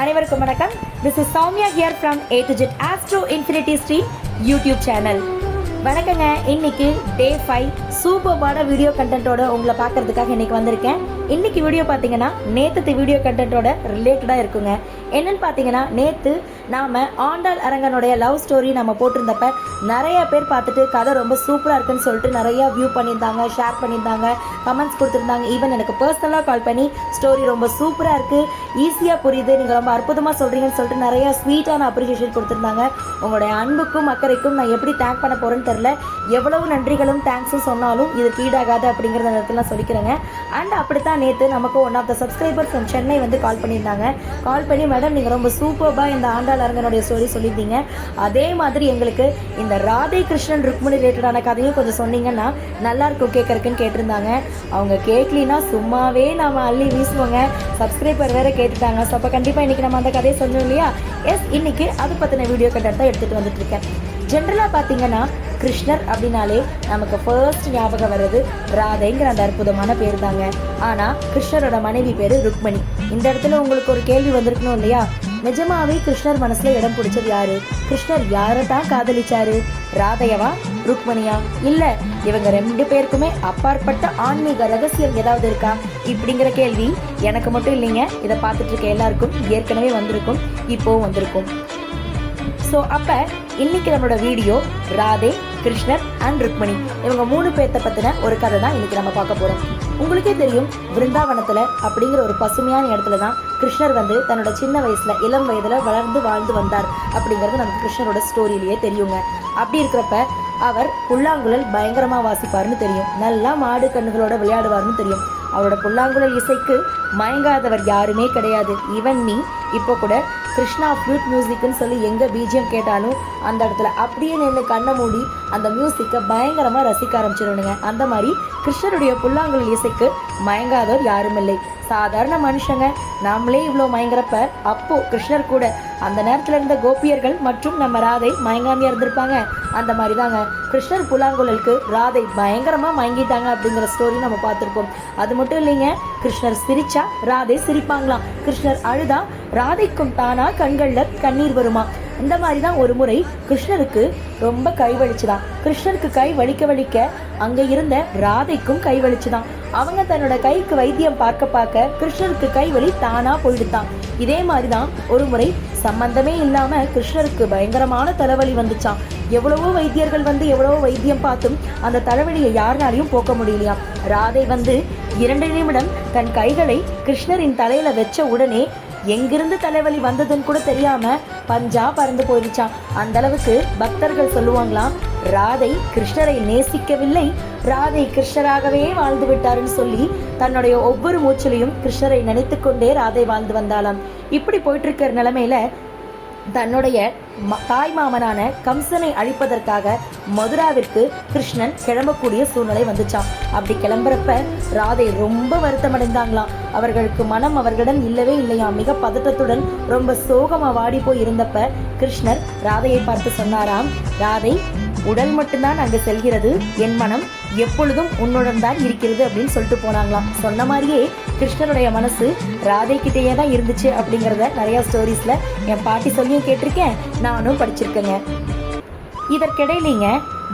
அனைவருக்கும் வணக்கம். This is Soumya here from A to Z Astro Infinity Stream YouTube channel. வணக்கங்க. இன்னைக்கு டே 5 சூப்பர்பான வீடியோ கண்டென்ட்டோட உங்களை பார்க்கறதுக்காக இன்னைக்கு வந்திருக்கேன். இன்னைக்கு வீடியோ பார்த்தீங்கன்னா நேற்று வீடியோ கண்டென்ட்டோட ரிலேட்டடாக இருக்குங்க. என்னன்னு பார்த்தீங்கன்னா நேற்று நாம் ஆண்டாள் அரங்கனுடைய லவ் ஸ்டோரி நம்ம போட்டிருந்தப்ப நிறைய பேர் பார்த்துட்டு கதை ரொம்ப சூப்பராக இருக்குன்னு சொல்லிட்டு நிறையா வியூ பண்ணியிருந்தாங்க, ஷேர் பண்ணியிருந்தாங்க, கமெண்ட்ஸ் கொடுத்துருந்தாங்க. ஈவன் எனக்கு பர்சனலாக கால் பண்ணி ஸ்டோரி ரொம்ப சூப்பராக இருக்குது, ஈஸியாக புரியுது, நீங்கள் ரொம்ப அற்புதமாக சொல்கிறீங்கன்னு சொல்லிட்டு நிறையா ஸ்வீட்டான அப்ரிஷியேஷன் கொடுத்துருந்தாங்க. உங்களுடைய அன்புக்கும் அக்கறைக்கும் நான் எப்படி தேங்க் பண்ண போகிறேன்னு தெரில. எவ்வளவு நன்றிகளும் தேங்க்ஸும் சொன்னாலும் இதுக்கு ஈடாகாது அப்படிங்கிறத இடத்துல சொல்லிக்கிறேங்க. அண்ட் அப்படித்தான் நேற்று நமக்கு one of the subscriber from Chennai வந்து கால் பண்ணியிருந்தாங்க. கால் பண்ணி மேடம் நீங்கள் ரொம்ப சூப்பர்பாக இந்த ஆண்டாள் அரங்கனுடைய ஸ்டோரி சொல்லியிருந்தீங்க, அதே மாதிரி எங்களுக்கு இந்த ராதை கிருஷ்ணன் ருக்மிணி ரிலேட்டடான கதையும் கொஞ்சம் சொன்னீங்கன்னா நல்லாயிருக்கும் கேட்கறக்குன்னு கேட்டிருந்தாங்க. அவங்க கேட்கலின்னா சும்மாவே நாம் அள்ளி வீசுவோங்க. சப்ஸ்கிரைபர் வேறு கேட்டுட்டாங்க. ஸோ அப்போ கண்டிப்பாக இன்றைக்கி நம்ம அந்த கதையை சொன்னோம் இல்லையா? எஸ், இன்றைக்கி அது பற்றின வீடியோ கண்டென்ட் தான் எடுத்துகிட்டு வந்துட்டுருக்கேன். ஜென்ரலாக பார்த்தீங்கன்னா கிருஷ்ணர் அப்படின்னாலே நமக்கு ஃபர்ஸ்ட் ஞாபகம் வர்றது ராதைங்கிற அந்த அற்புதமான பேர் தாங்க. ஆனால் கிருஷ்ணரோட மனைவி பேர் ருக்மிணி. இந்த இடத்துல உங்களுக்கு ஒரு கேள்வி வந்திருக்கணும் இல்லையா? நிஜமாவே கிருஷ்ணர் மனசுல இடம் பிடிச்சது யாரு? கிருஷ்ணர் யாரை தான் காதலிச்சாரு? ராதையவா, ருக்மணியா? இல்ல இவங்க ரெண்டு பேருக்குமே அப்பாற்பட்ட ஆன்மீக ரகசியம் ஏதாவது இருக்கா? இப்படிங்கிற கேள்வி எனக்கு மட்டும் இல்லைங்க, இதை பார்த்துட்டு இருக்க எல்லாருக்கும் ஏற்கனவே வந்திருக்கும், இப்போவும் வந்திருக்கும். ஸோ அப்போ இன்னைக்கு நம்மளோட வீடியோ ராதே, கிருஷ்ணர் அண்ட் ருக்மிணி இவங்க 3 பேர்த்த பற்றின ஒரு கதை தான் இன்னைக்கு நம்ம பார்க்க போகிறோம். உங்களுக்கே தெரியும், விருந்தாவனத்தில் அப்படிங்கிற ஒரு பசுமையான இடத்துல தான் கிருஷ்ணர் வந்து தன்னோட சின்ன வயசில் இளம் வயதில் வளர்ந்து வாழ்ந்து வந்தார் அப்படிங்கிறது நமக்கு கிருஷ்ணரோட ஸ்டோரியிலேயே தெரியுங்க. அப்படி இருக்கிறப்ப அவர் புல்லாங்குழல் பயங்கரமாக வாசிப்பார்னு தெரியும், நல்லா மாடு கண்ணுகளோட விளையாடுவார்னு தெரியும். அவரோட புல்லாங்குழல் இசைக்கு மயங்காதவர் யாருமே கிடையாது. ஈவன் நீ இப்போ கூட கிருஷ்ணா ஃப்ளூட் மியூசிக்னு சொல்லி எங்கே பிஜிஎம் கேட்டாலும் அந்த இடத்துல அப்படியே நின்று கண்ணை மூடி அந்த மியூசிக்கை பயங்கரமாக ரசிக்க ஆரம்பிச்சிடணுங்க. அந்த மாதிரி கிருஷ்ணருடைய புல்லாங்குழல் இசைக்கு மயங்காதவர் யாரும் இல்லை. சாதாரண மனுஷங்க நாமளே இவ்வளோ மயங்கிறப்ப அப்போ கிருஷ்ணர் கூட அந்த நேரத்தில் இருந்த கோபியர்கள் மற்றும் நம்ம ராதை மயங்காமையாக இருந்திருப்பாங்க. அந்த மாதிரி தாங்க கிருஷ்ணர் புல்லாங்குழலுக்கு ராதை பயங்கரமாக மயங்கிட்டாங்க அப்படிங்கிற ஸ்டோரி நம்ம பார்த்துருக்கோம். அது மட்டும் இல்லைங்க, கிருஷ்ணர் சிரிச்சா ராதை சிரிப்பாங்களாம், கிருஷ்ணர் அழுதா ராதைக்கும் தானா கண்களில் கண்ணீர் வருமா. இந்த மாதிரி தான் ஒரு முறை கிருஷ்ணருக்கு ரொம்ப கை வலிச்சுதான். கிருஷ்ணருக்கு கை வலிக்க அங்கே இருந்த ராதைக்கும் கை வலிச்சுதான். அவங்க தன்னோட கைக்கு வைத்தியம் பார்க்க கிருஷ்ணருக்கு கை வலி தானா போயிடுதான். இதே மாதிரி தான் ஒரு முறை சம்பந்தமே இல்லாம கிருஷ்ணருக்கு பயங்கரமான தலைவலி வந்துச்சான். எவ்வளவோ வைத்தியர்கள் வந்து எவ்வளவோ வைத்தியம் பார்த்தும் அந்த தலைவலியை யாருனாலையும் போக்க முடியலையாம். ராதை வந்து 2 நிமிடம் தன் கைகளை கிருஷ்ணரின் தலையில வச்ச உடனே எங்கிருந்து தலைவலி வந்ததுன்னு கூட தெரியாம பஞ்சா பறந்து போயிடுச்சான். அந்த அளவுக்கு பக்தர்கள் சொல்லுவாங்களாம், ராதை கிருஷ்ணரை நேசிக்கவில்லை, ராதை கிருஷ்ணராகவே வாழ்ந்து விட்டாருன்னு சொல்லி தன்னுடைய ஒவ்வொரு மூச்சிலையும் கிருஷ்ணரை நினைத்து கொண்டே ராதை வாழ்ந்து வந்தாலாம். இப்படி போயிட்டு இருக்கிற நிலைமையில தன்னுடைய தாய் மாமனான கம்சனை அழிப்பதற்காக மதுராவிற்கு கிருஷ்ணன் கிளம்பக்கூடிய சூழ்நிலை வந்துச்சான். அப்படி கிளம்புறப்ப ராதை ரொம்ப வருத்தமடைந்தாங்களாம். அவர்களுக்கு மனம் அவர்களிடம் இல்லவே இல்லையா. மிக பதட்டத்துடன் ரொம்ப சோகமா வாடி போய் இருந்தப்ப கிருஷ்ணர் ராதையை பார்த்து சொன்னாராம், ராதை, உடல் மட்டும்தான் அங்கு செல்கிறது, என் மனம் எப்பொழுதும் உன்னுடன் தான் இருக்கிறது அப்படின்னு சொல்லிட்டு போனாங்களாம். சொன்ன மாதிரியே கிருஷ்ணருடைய மனசு ராதை கிட்டேயே தான் இருந்துச்சு அப்படிங்கிறத நிறைய ஸ்டோரிஸ்ல என் பாட்டி சொல்லியும் கேட்டிருக்கேன், நானும் படிச்சிருக்கேங்க. இதற்கிடையிலிங்க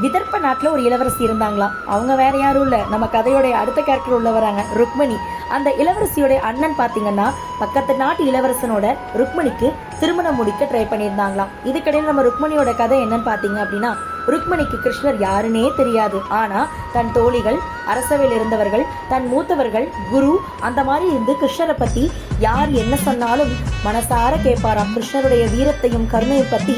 விதர்ப்ப நாட்டில் ஒரு இளவரசி இருந்தாங்களாம். அவங்க வேற யாரும் இல்லை, நம்ம கதையோடைய அடுத்த கேரக்டர் உள்ள வராங்க, ருக்மிணி. அந்த இளவரசியோட அண்ணன் பார்த்தீங்கன்னா பக்கத்து நாட்டு இளவரசனோட ருக்மிணிக்கு திருமணம் முடிக்க ட்ரை பண்ணியிருந்தாங்களாம். இதுக்கிடையில் நம்ம ருக்மிணியோட கதை என்னன்னு பார்த்தீங்க அப்படின்னா, ருக்மிணிக்கு கிருஷ்ணர் யாருன்னே தெரியாது. ஆனால் தன் தோழிகள், அரசவையில் இருந்தவர்கள், தன் மூத்தவர்கள், குரு, அந்த மாதிரி இருந்து கிருஷ்ணரை பற்றி யார் என்ன சொன்னாலும் மனசார கேட்பாராம். கிருஷ்ணருடைய வீரத்தையும் கருணையும் பற்றி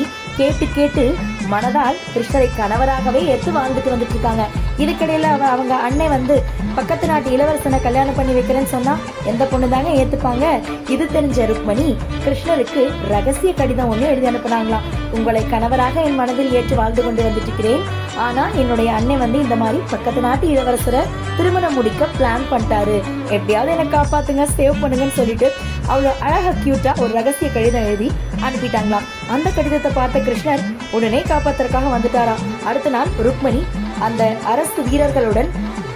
கேட்டு மனதால் கிருஷ்ணரை கணவராகவே எடுத்து வாழ்ந்துட்டு வந்துட்டு இருக்காங்க. இதுக்கிடையில அவங்க அண்ணன் வந்து பக்கத்து நாட்டு இளவரசனை கல்யாணம் பண்ணி வைக்கிறேன்னு சொன்னா எந்த பொண்ணு தாங்க ஏத்துப்பாங்க? இது தெரிஞ்ச ருக்மிணி கிருஷ்ணருக்கு ரகசிய கடிதம் ஒன்று எழுதி அனுப்புனாங்களாம். உங்களை கணவராக என் மனதில் ஏற்று வாழ்ந்து கொண்டு வந்துட்டு இருக்கிறேன், ஆனா என்னுடைய அண்ணன் வந்து இந்த மாதிரி பக்கத்து நாட்டு இளவரசரை திருமணம் முடிக்க பிளான் பண்ணிட்டாரு, எப்படியாவது என்னை காப்பாத்துங்க, சேவ் பண்ணுங்கன்னு சொல்லிட்டு அவ்வளோ அழகா கியூட்டா ஒரு ரகசிய கடிதம் எழுதி அனுப்பிட்டாங்களாம். அந்த கடிதத்தை பார்த்த கிருஷ்ணர் உடனே காப்பாத்துறதுக்காக வந்துட்டாராம். அடுத்த நாள் ருக்மிணி அந்த அரசு வீரர்களுடன்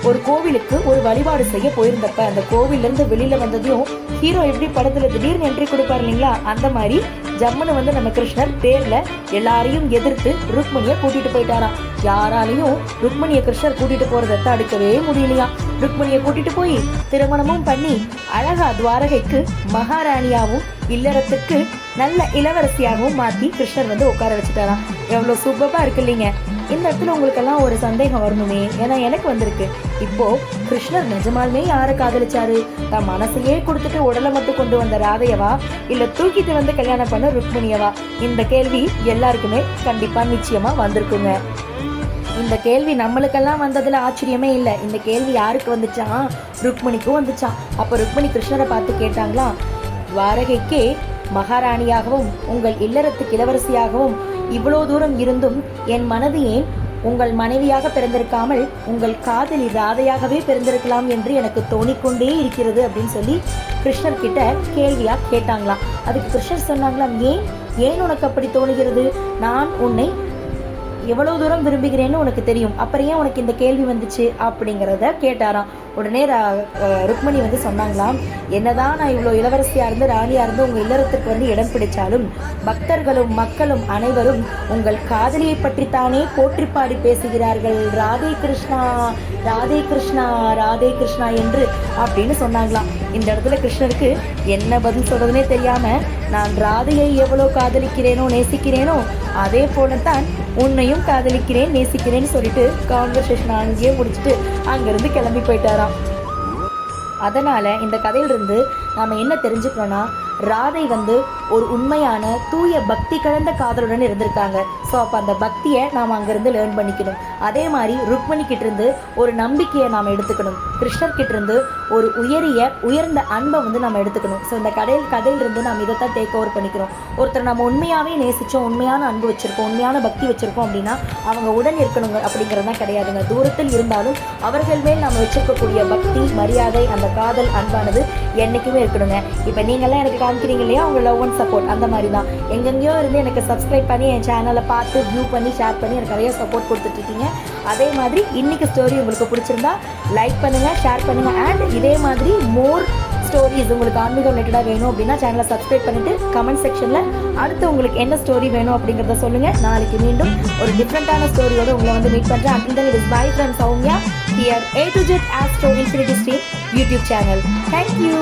ஒரு கோவிலுக்கு ஒரு வழிபாடு செய்ய போயிருந்தப்ப அந்த கோவிலிருந்து வெளியில வந்ததையும் ஹீரோ எப்படி படத்துல திடீர்னு என்ட்ரி கொடுப்பாரு இல்லைங்களா, அந்த மாதிரி ஜம்முன்னு வந்து நம்ம கிருஷ்ணர் தேர்ல எல்லாரையும் எதிர்த்து ருக்மணியை கூட்டிட்டு போயிட்டாராம். யாராலையும் ருக்மணியை கிருஷ்ணர் கூட்டிட்டு போறதை தடுக்கவே முடியலையா. ருக்மணியை கூட்டிட்டு போய் திருமணமும் பண்ணி அழகா துவாரகைக்கு மகாராணியாவும் இல்லறத்துக்கு நல்ல இளவரசியாகவும் மாத்தி கிருஷ்ணர் வந்து உட்கார வச்சுட்டாராம். எவ்வளவு சூப்பரா இருக்கு இல்லைங்க. இந்த இடத்துல உங்களுக்கெல்லாம் ஒரு சந்தேகம் வரணுமே, ஏன்னா எனக்கு வந்திருக்கு. இப்போ கிருஷ்ணர் நிஜமாலுமே யாரை காதலிச்சாரு? தன் மனசையே கொடுத்துட்டு உடலை மட்டும் கொண்டு வந்த ராதையவா, இல்ல தூக்கிட்டு வந்து கல்யாணம் பண்ண ருக்மணியவா? இந்த கேள்வி எல்லாருக்குமே கண்டிப்பா நிச்சயமா வந்திருக்குங்க. இந்த கேள்வி நம்மளுக்கெல்லாம் வந்ததுல ஆச்சரியமே இல்லை. இந்த கேள்வி யாருக்கு வந்துச்சான்? ருக்மணிக்கும் வந்துச்சான். அப்போ ருக்மணி கிருஷ்ணரை பார்த்து கேட்டாங்களாம், துவாரகைக்கே மகாராணியாகவும் உங்கள் இல்லறத்துக்கு இளவரசியாகவும் இவ்வளோ தூரம் இருந்தும் என் மனது ஏன் உங்கள் மனைவியாக பிறந்திருக்காமல் உங்கள் காதலி ராதையாகவே பிறந்திருக்கலாம் என்று எனக்கு தோணிக்கொண்டே இருக்கிறது அப்படின்னு சொல்லி கிருஷ்ணர் கிட்ட கேள்வியா கேட்டாங்களாம். அதுக்கு கிருஷ்ணர் சொன்னாங்களாம், ஏன் உனக்கு அப்படி தோணுகிறது? நான் உன்னை எவ்வளவு தூரம் விரும்புகிறேன்னு உனக்கு தெரியும், அப்புறம் ஏன் உனக்கு இந்த கேள்வி வந்துச்சு அப்படிங்கிறத கேட்டாராம். உடனே ருக்மணி வந்து சொன்னாங்களாம், என்னதான் நான் இவ்வளோ இளவரசியாக இருந்து ராணியாக இருந்து உங்கள் இல்லறத்துக்கு வந்து இடம் பிடிச்சாலும் பக்தர்களும் மக்களும் அனைவரும் உங்கள் காதலியை பற்றித்தானே போற்றி பாடி பேசுகிறார்கள், ராதே கிருஷ்ணா ராதே கிருஷ்ணா ராதே கிருஷ்ணா என்று அப்படின்னு சொன்னாங்களாம். இந்த இடத்துல கிருஷ்ணருக்கு என்ன பதில் சொல்றதுனே தெரியாம, நான் ராதையை எவ்வளோ காதலிக்கிறேனோ நேசிக்கிறேனோ அதே போலத்தான் உன்னையும் காதலிக்கிறேன் நேசிக்கிறேன்னு சொல்லிட்டு கான்வர்சேஷன் அங்கேயே முடிச்சுட்டு அங்கேருந்து கிளம்பி போயிட்டாராம். அதனால் இந்த கதையிலிருந்து நாம் என்ன தெரிஞ்சுக்கணும்னா, ராதை வந்து ஒரு உண்மையான தூய பக்தி கலந்த காதலுடன் இருந்திருக்காங்க. ஸோ அப்போ அந்த பக்தியை நாம் அங்கேருந்து லேர்ன் பண்ணிக்கணும். அதே மாதிரி ருக்மணி கிட்டேருந்து ஒரு நம்பிக்கையை நாம் எடுத்துக்கணும். கிருஷ்ணர் கிட்டேருந்து ஒரு உயர்ந்த அன்பை வந்து நம்ம எடுத்துக்கணும். ஸோ இந்த கதையிலிருந்து நாம் இதைத்தான் டேக் ஓவர் பண்ணிக்கிறோம். ஒருத்தர் நம்ம உண்மையாகவே நேசித்தோம், உண்மையான அன்பு வச்சுருக்கோம், உண்மையான பக்தி வச்சுருக்கோம் அப்படின்னா அவங்க உடன் இருக்கணுங்க அப்படிங்கிறது தான் கிடையாதுங்க. தூரத்தில் இருந்தாலும் அவர்கள் மேல் நம்ம வச்சுருக்கக்கூடிய பக்தி மரியாதை அந்த காதல் அன்பானது என்றைக்குமே இருக்கணுங்க. இப்போ நீங்கள்லாம் எனக்கு காமிக்கிறீங்க இல்லையா, உங்கள் லவ் அண்ட் சப்போர்ட், அந்த மாதிரி தான் எங்கெங்கேயோ இருந்து எனக்கு சப்ஸ்கிரைப் பண்ணி என் சேனலை பார்த்து வியூ பண்ணி ஷேர் பண்ணி எனக்கு நிறைய சப்போர்ட் கொடுத்துட்ருக்கீங்க. அதே மாதிரி இன்றைக்கி ஸ்டோரி உங்களுக்கு பிடிச்சிருந்தா லைக் பண்ணுங்கள், ஷேர் பண்ணுங்கள். அண்ட் இதே மாதிரி மோர் ஸ்டோரிஸ் உங்களுக்கு ஆன்மீகம் ரிலேட்டடாக வேணும் அப்படின்னா சேனலை சப்ஸ்கிரைப் பண்ணிவிட்டு கமெண்ட் செக்ஷனில் அடுத்து உங்களுக்கு என்ன ஸ்டோரி வேணும் அப்படிங்கிறத சொல்லுங்கள். நாளைக்கு மீண்டும் ஒரு டிஃப்ரெண்ட்டான ஸ்டோரியோடு உங்களை வந்து மீட் பண்ணுறேன். Until then, it is bye from Soumya here, A to Z Astro Infinity Stream YouTube channel. Thank you.